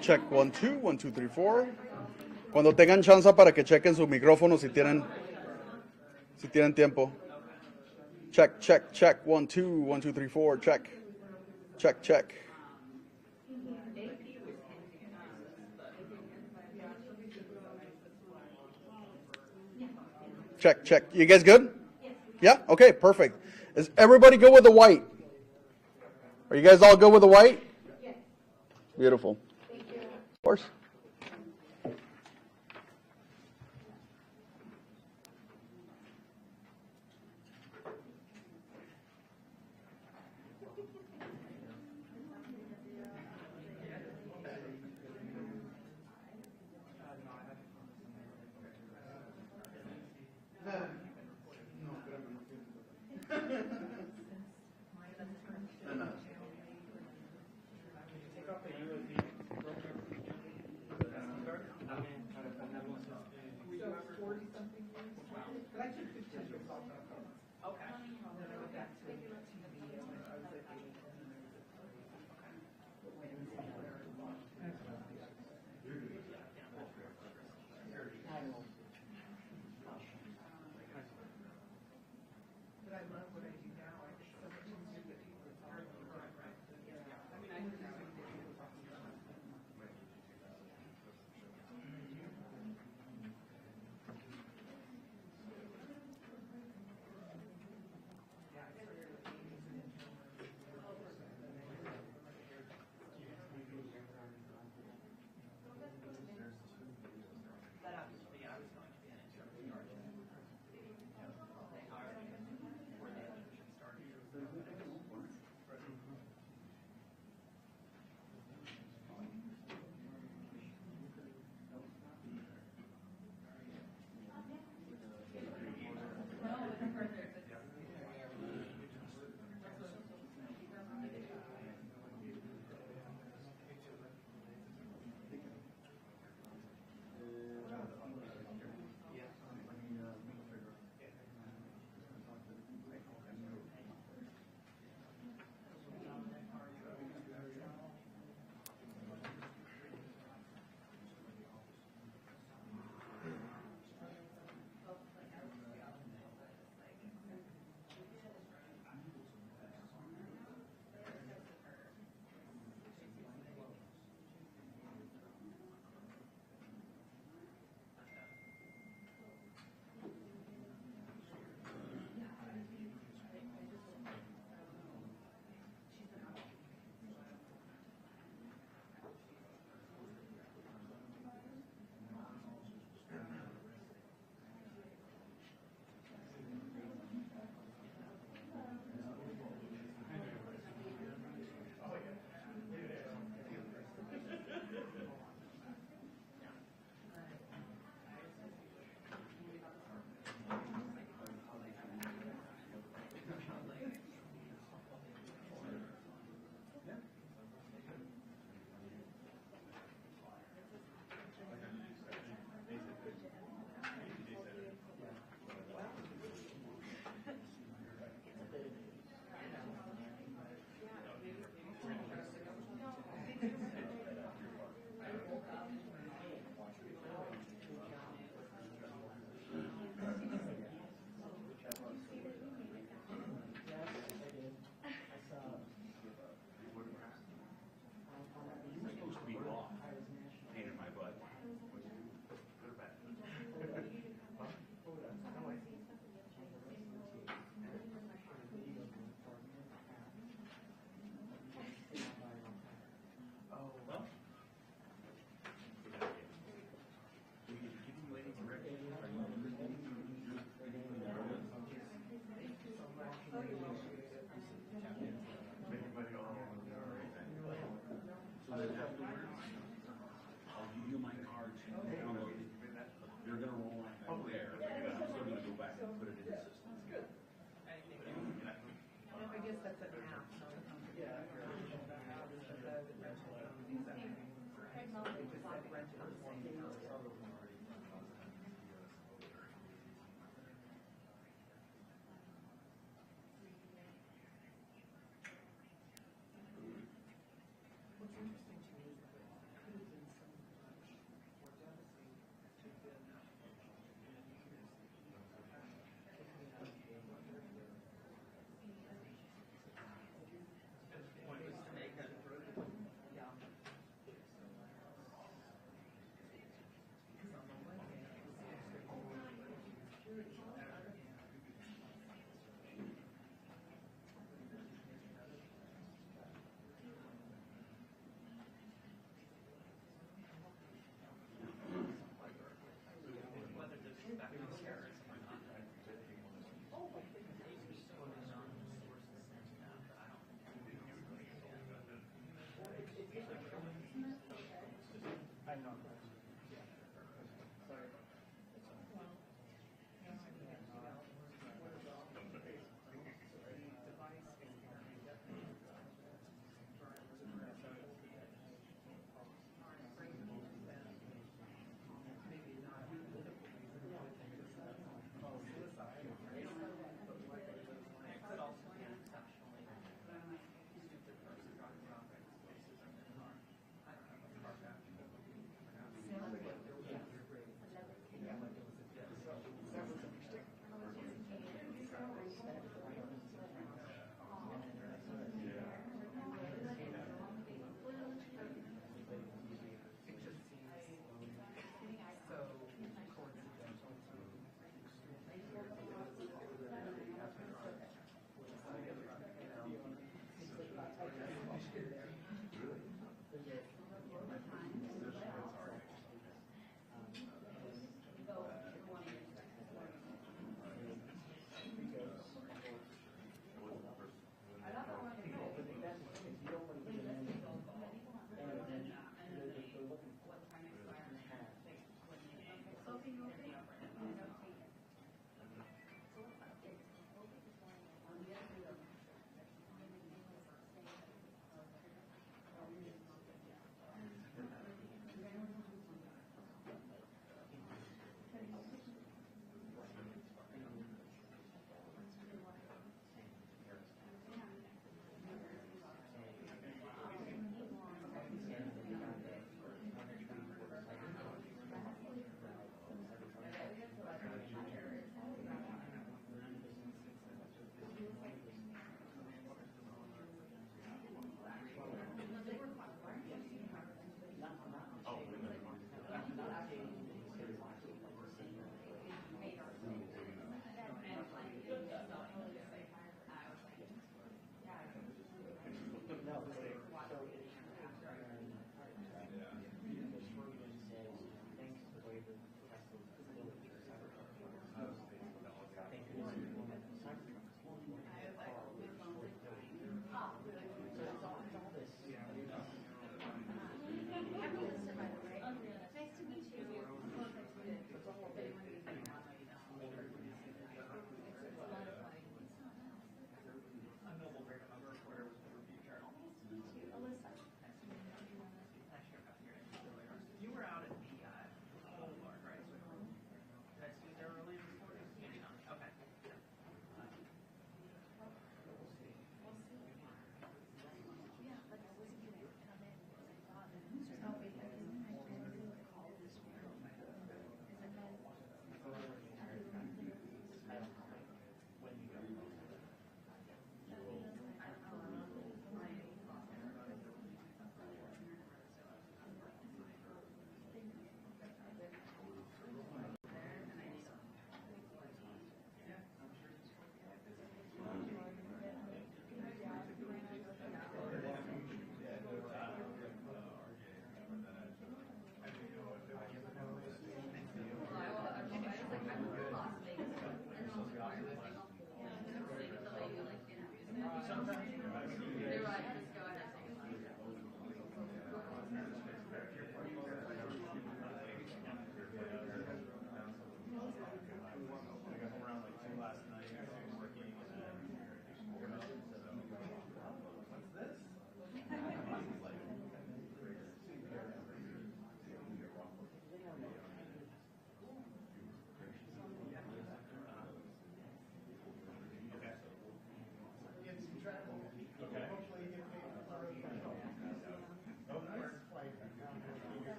Check 1, 2, 1, 2, 3, 4. Cuando tengan chance para que chequen su micrófono si tienen tiempo. Check, check, check. 1, 2, 1, 2, 3, 4. Check. Check, check. Check, check. You guys good? Yeah? Okay, perfect. Is everybody good with the white? Are you guys all good with the white? Yes. Beautiful. Thank you. Of course.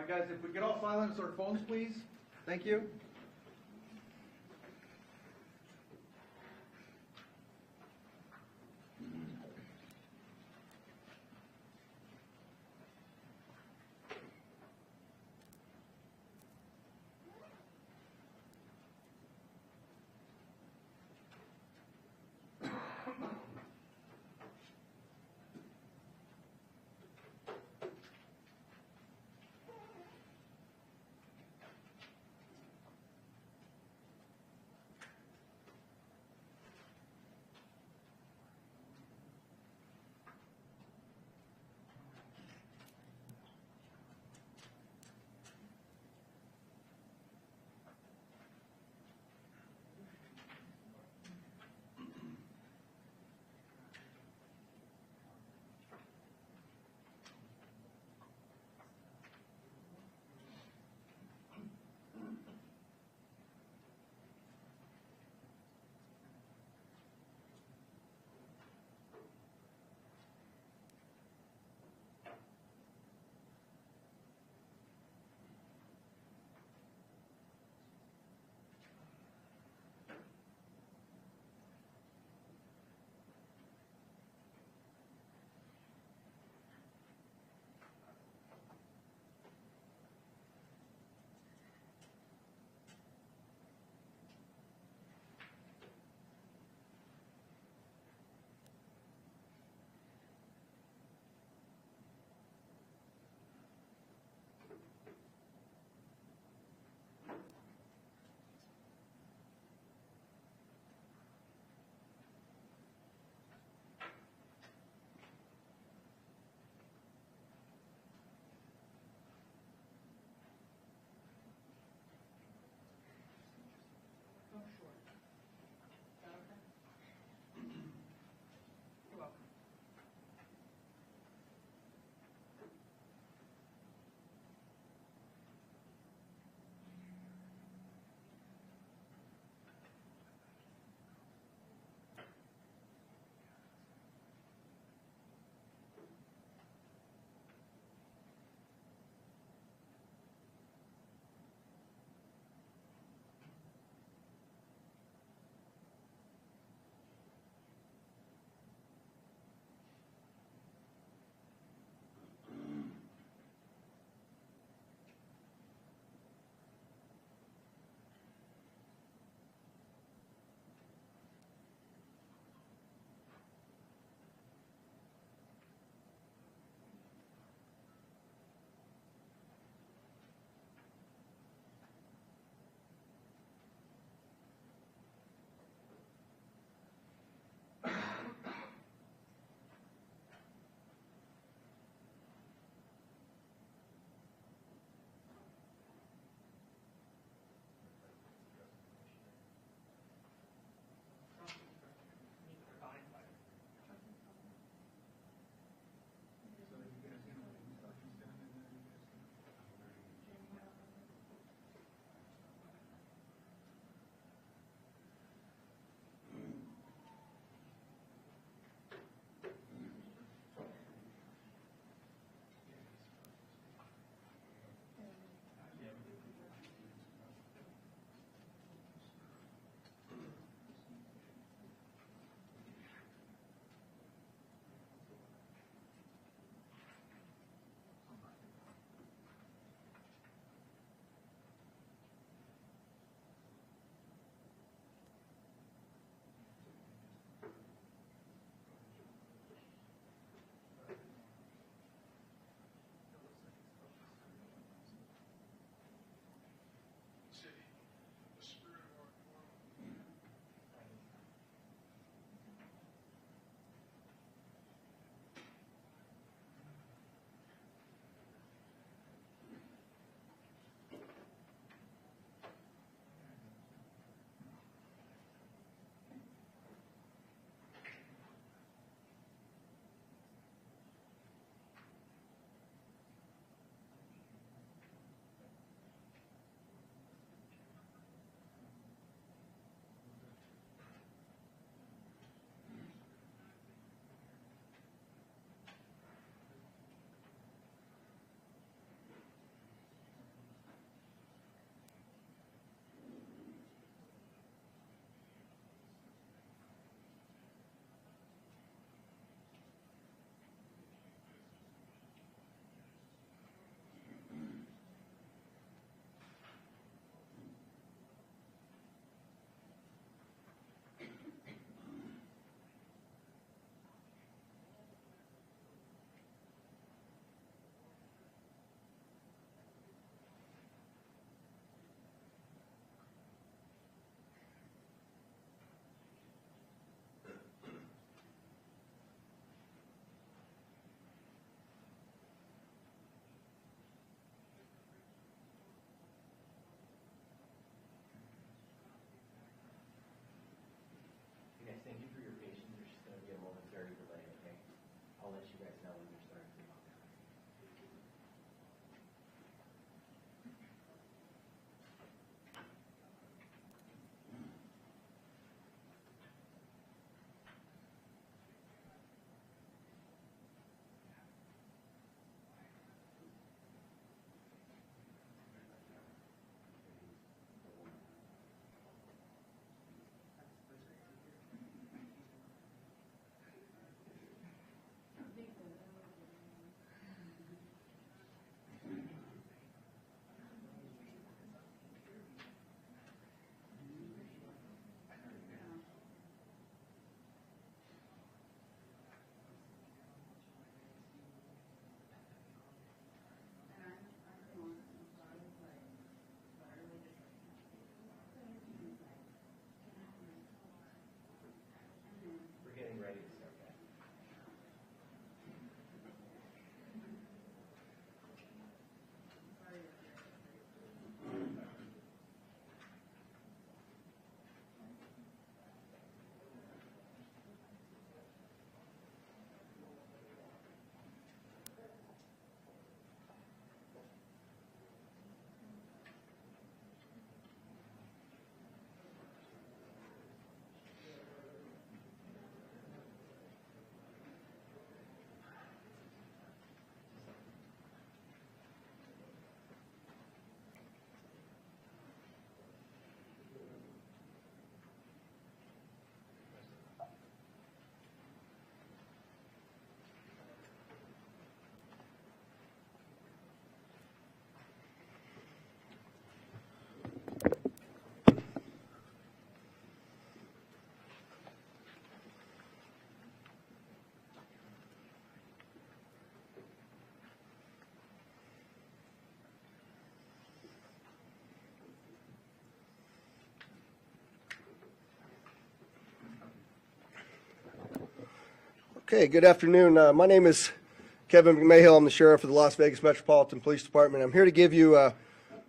right, guys, if we could all silence our phones, please. Thank you. Okay, good afternoon. My name is Kevin McMahill. I'm the sheriff of the Las Vegas Metropolitan Police Department. I'm here to give you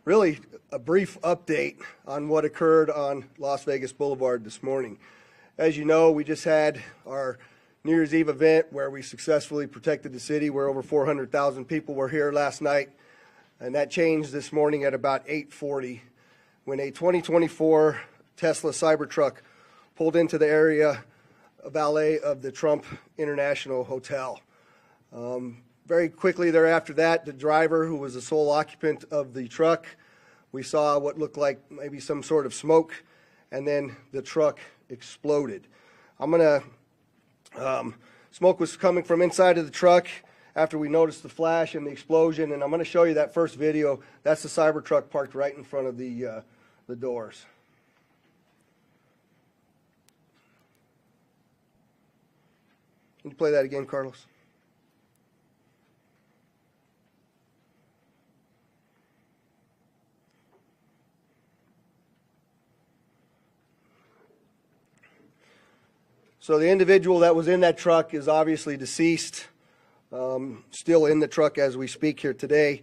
really a brief update on what occurred on Las Vegas Boulevard this morning. As you know, we just had our New Year's Eve event where we successfully protected the city, where over 400,000 people were here last night, and that changed this morning at about 8:40 when a 2024 Tesla Cybertruck pulled into the area valet of the Trump International Hotel. Very quickly thereafter that, the driver, who was the sole occupant of the truck, we saw what looked like maybe some sort of smoke, and then the truck exploded. Smoke was coming from inside of the truck after we noticed the flash and the explosion, and I'm going to show you that first video. That's the Cybertruck parked right in front of the doors. Can you play that again, Carlos? So the individual that was in that truck is obviously deceased, still in the truck as we speak here today.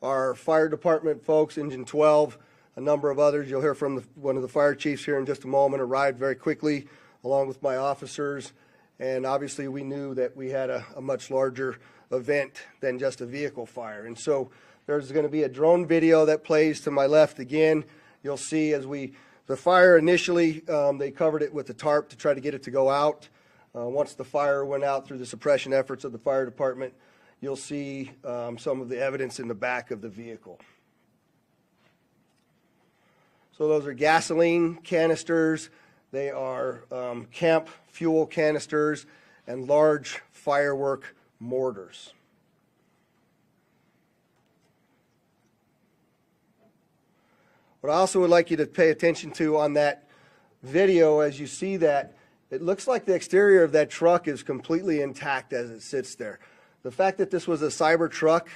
Our fire department folks, Engine 12, a number of others, you'll hear from one of the fire chiefs here in just a moment, arrived very quickly along with my officers. And obviously we knew that we had a much larger event than just a vehicle fire. And so there's going to be a drone video that plays to my left again. You'll see as the fire initially, they covered it with a tarp to try to get it to go out. Once the fire went out through the suppression efforts of the fire department, you'll see some of the evidence in the back of the vehicle. So those are gasoline canisters. They are camp fuel canisters and large firework mortars. What I also would like you to pay attention to on that video, as you see that, it looks like the exterior of that truck is completely intact as it sits there. The fact that this was a Cybertruck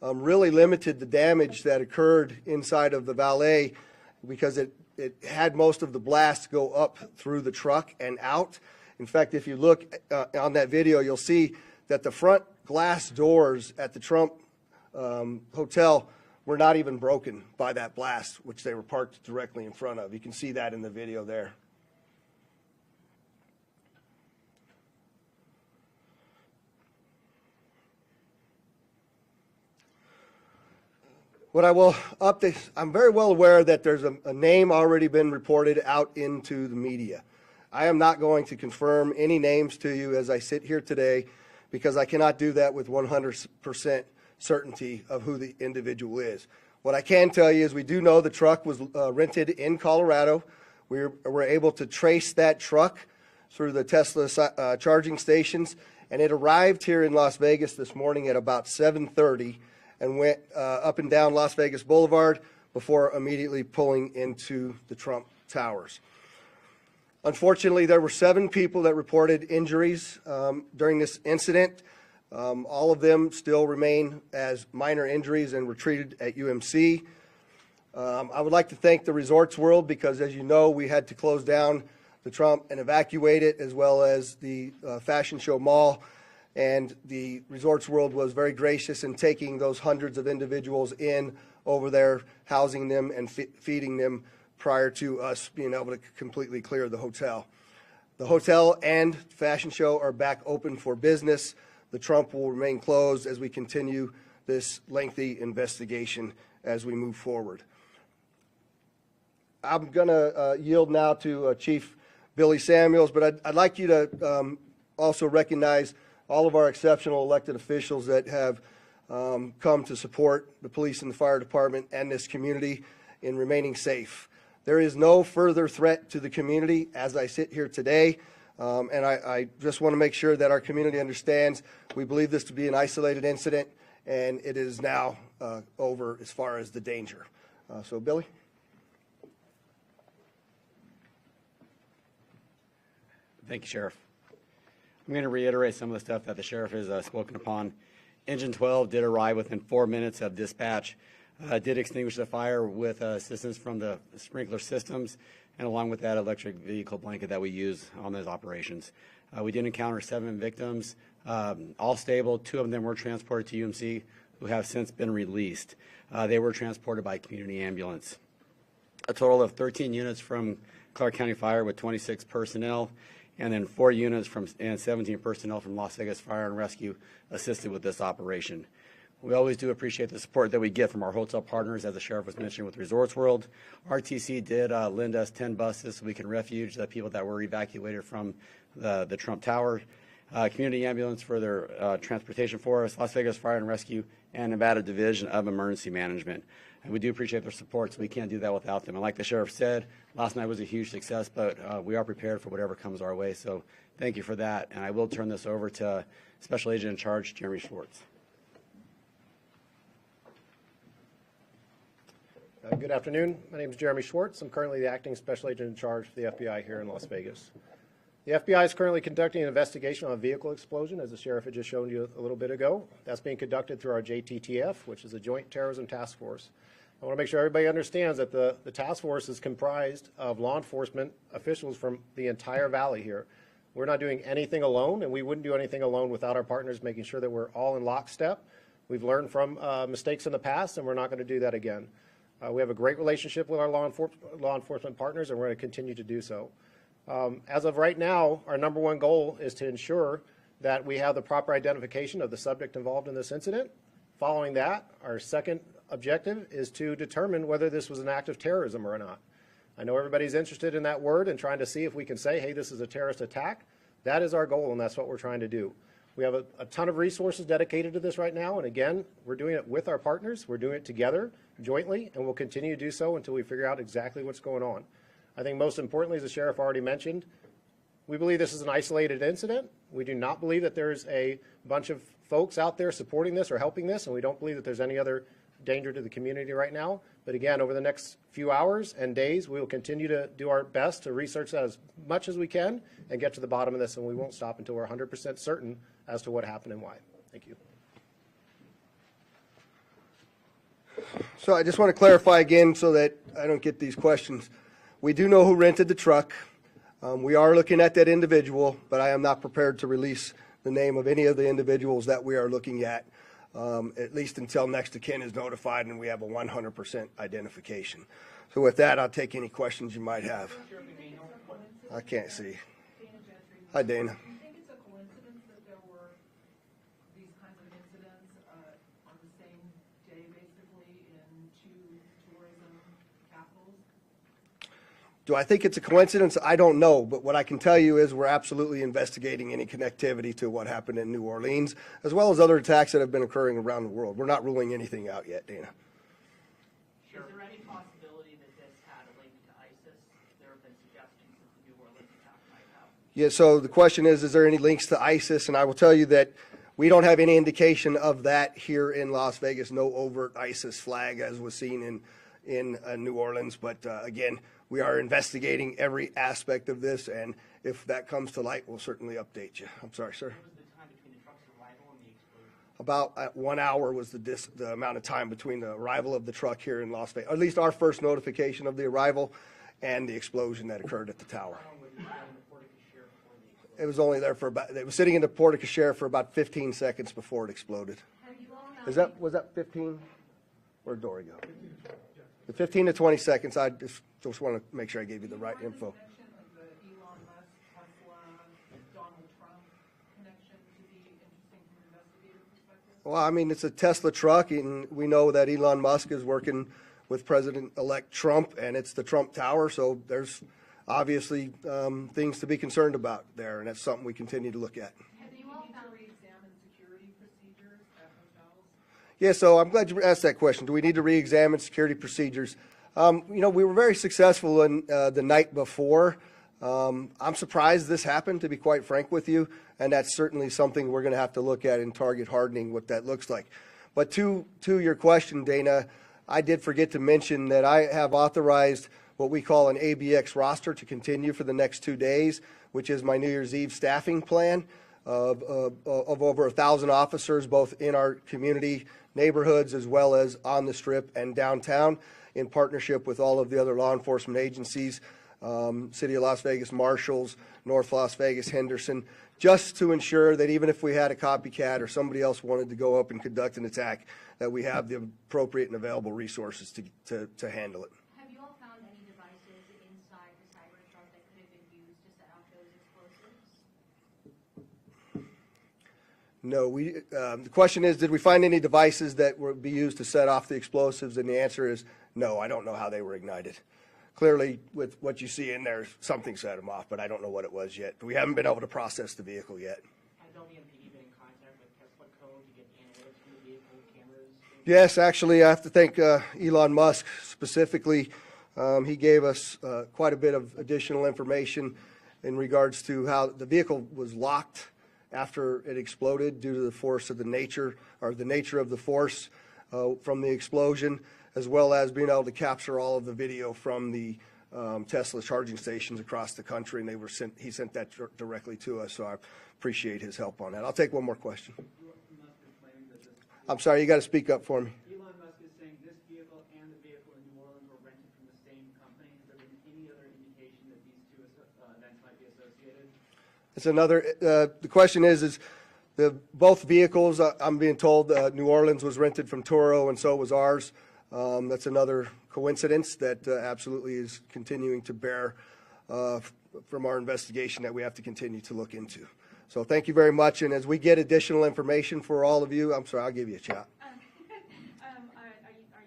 really limited the damage that occurred inside of the valet, because it had most of the blast go up through the truck and out. In fact, if you look on that video, you'll see that the front glass doors at the Trump Hotel were not even broken by that blast, which they were parked directly in front of. You can see that in the video there. What I will update, I'm very well aware that there's a name already been reported out into the media. I am not going to confirm any names to you as I sit here today, because I cannot do that with 100% certainty of who the individual is. What I can tell you is we do know the truck was rented in Colorado. We were able to trace that truck through the Tesla charging stations, and it arrived here in Las Vegas this morning at about 7:30. And went up and down Las Vegas Boulevard before immediately pulling into the Trump Towers. Unfortunately, there were 7 people that reported injuries during this incident. All of them still remain as minor injuries and were treated at UMC. I would like to thank the Resorts World, because as you know, we had to close down the Trump and evacuate it, as well as the Fashion Show Mall. And the Resorts World was very gracious in taking those hundreds of individuals in over there, housing them and feeding them prior to us being able to completely clear the hotel. The hotel and Fashion Show are back open for business. The Trump will remain closed as we continue this lengthy investigation as we move forward. I'm going to yield now to Chief Billy Samuels, but I'd like you to also recognize all of our exceptional elected officials that have come to support the police and the fire department and this community in remaining safe. There is no further threat to the community as I sit here today, and I just want to make sure that our community understands we believe this to be an isolated incident, and it is now over as far as the danger. So, Billy? Thank you, Sheriff. I'm going to reiterate some of the stuff that the Sheriff has spoken upon. Engine 12 did arrive within 4 minutes of dispatch, did extinguish the fire with assistance from the sprinkler systems, and along with that electric vehicle blanket that we use on those operations. We did encounter 7 victims, all stable. 2 of them were transported to UMC, who have since been released. They were transported by community ambulance. A total of 13 units from Clark County Fire with 26 personnel, and then 4 units and 17 personnel from Las Vegas Fire and Rescue assisted with this operation. We always do appreciate the support that we get from our hotel partners, as the sheriff was mentioning with Resorts World. RTC did lend us 10 buses so we can refuge the people that were evacuated from the Trump Tower. Community ambulance for their transportation for us, Las Vegas Fire and Rescue, and Nevada Division of Emergency Management. And we do appreciate their support, so we can't do that without them. And like the sheriff said, last night was a huge success, but we are prepared for whatever comes our way. So thank you for that. And I will turn this over to Special Agent in Charge, Jeremy Schwartz. Good afternoon. My name is Jeremy Schwartz. I'm currently the acting special agent in charge for the FBI here in Las Vegas. The FBI is currently conducting an investigation on a vehicle explosion, as the sheriff had just shown you a little bit ago. That's being conducted through our JTTF, which is a Joint Terrorism Task Force. I want to make sure everybody understands that the task force is comprised of law enforcement officials from the entire valley here. We're not doing anything alone, and we wouldn't do anything alone without our partners, making sure that we're all in lockstep. We've learned from mistakes in the past, and we're not going to do that again. We have a great relationship with our law enforcement partners, and we're going to continue to do so. As of right now, our number one goal is to ensure that we have the proper identification of the subject involved in this incident. Following that, our second objective is to determine whether this was an act of terrorism or not. I know everybody's interested in that word and trying to see if we can say, hey, this is a terrorist attack. That is our goal, and that's what we're trying to do. We have a ton of resources dedicated to this right now, and again, we're doing it with our partners. We're doing it together, jointly, and we'll continue to do so until we figure out exactly what's going on. I think most importantly, as the sheriff already mentioned, we believe this is an isolated incident. We do not believe that there's a bunch of folks out there supporting this or helping this, and we don't believe that there's any other danger to the community right now. But again, over the next few hours and days, we will continue to do our best to research that as much as we can and get to the bottom of this, and we won't stop until we're 100% certain as to what happened and why. Thank you. So I just want to clarify again so that I don't get these questions. We do know who rented the truck. We are looking at that individual, but I am not prepared to release the name of any of the individuals that we are looking at least until next of kin is notified and we have a 100% identification. So with that, I'll take any questions you might have. I can't see. Hi, Dana. Do I think it's a coincidence? I don't know, but what I can tell you is we're absolutely investigating any connectivity to what happened in New Orleans, as well as other attacks that have been occurring around the world. We're not ruling anything out yet, Dana. Sure. Is there any possibility that this had a link to ISIS? There have been suggestions that the New Orleans attack might have. Yeah, so the question is there any links to ISIS? And I will tell you that we don't have any indication of that here in Las Vegas, no overt ISIS flag as was seen in New Orleans. But again, we are investigating every aspect of this, and if that comes to light, we'll certainly update you. I'm sorry, sir. What was the time between the truck's arrival and the explosion? About 1 hour was the amount of time between the arrival of the truck here in Las Vegas, or at least our first notification of the arrival and the explosion that occurred at the tower. How long was it in the porte-cochere before the explosion? It was only there for about, it was sitting in the porte-cochere for about 15 seconds before it exploded. Was that 15? Where'd Dory go? The 15 to 20 seconds. I just want to make sure I gave you the right info. Well, I mean, it's a Tesla truck, and we know that Elon Musk is working with President-elect Trump, and it's the Trump Tower, so there's obviously things to be concerned about there, and that's something we continue to look at. Have you all found re-examined security procedures at hotels? Yeah, so I'm glad you asked that question. Do we need to re-examine security procedures? You know, we were very successful in the night before. I'm surprised this happened, to be quite frank with you, and that's certainly something we're going to have to look at in target hardening, what that looks like. But to your question, Dana, I did forget to mention that I have authorized what we call an ABX roster to continue for the next 2 days, which is my New Year's Eve staffing plan of over 1,000 officers, both in our community neighborhoods as well as on the Strip and downtown, in partnership with all of the other law enforcement agencies. City of Las Vegas marshals, North Las Vegas, Henderson, just to ensure that even if we had a copycat or somebody else wanted to go up and conduct an attack, that we have the appropriate and available resources to handle it. Have you all found any devices inside the Cybertruck that could have been used to set off those explosives? No, the question is, did we find any devices that would be used to set off the explosives? And the answer is no, I don't know how they were ignited. Clearly, with what you see in there, something set them off, but I don't know what it was yet. We haven't been able to process the vehicle yet. Has LVMPD been in contact with Tesla Code to get analytics from the vehicle cameras? Yes, actually, I have to thank Elon Musk specifically. He gave us quite a bit of additional information in regards to how the vehicle was locked after it exploded due to the force of the nature of the force from the explosion, as well as being able to capture all of the video from the Tesla charging stations across the country, and he sent that directly to us, so I appreciate his help on that. I'll take one more question. I'm sorry, you got to speak up for me. Elon Musk is saying this vehicle and the vehicle in New Orleans were rented from the same company. Has there been any other indication that these two events might be associated? It's another. The question is both vehicles? I'm being told New Orleans was rented from Toro, and so was ours. That's another coincidence that absolutely is continuing to bear from our investigation that we have to continue to look into. So thank you very much. And as we get additional information for all of you, I'm sorry, I'll give you a shot. Are your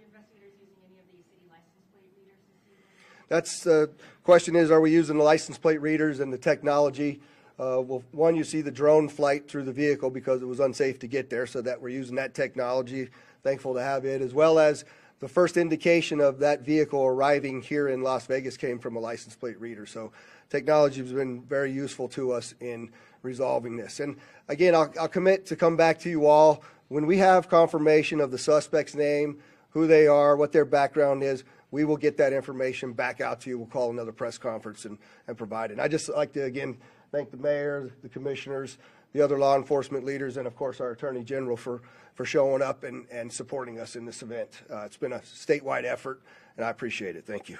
investigators using any of the city license plate readers this evening? That's the question is, are we using the license plate readers and the technology? Well, one, you see the drone flight through the vehicle because it was unsafe to get there, so that we're using that technology. Thankful to have it, as well as the first indication of that vehicle arriving here in Las Vegas came from a license plate reader. So technology has been very useful to us in resolving this. And again, I'll commit to come back to you all when we have confirmation of the suspect's name, who they are, what their background is. We will get that information back out to you. We'll call another press conference and provide it. And I just like to again thank the mayor, the commissioners, the other law enforcement leaders, and of course our Attorney General for showing up and supporting us in this event. It's been a statewide effort, and I appreciate it. Thank you.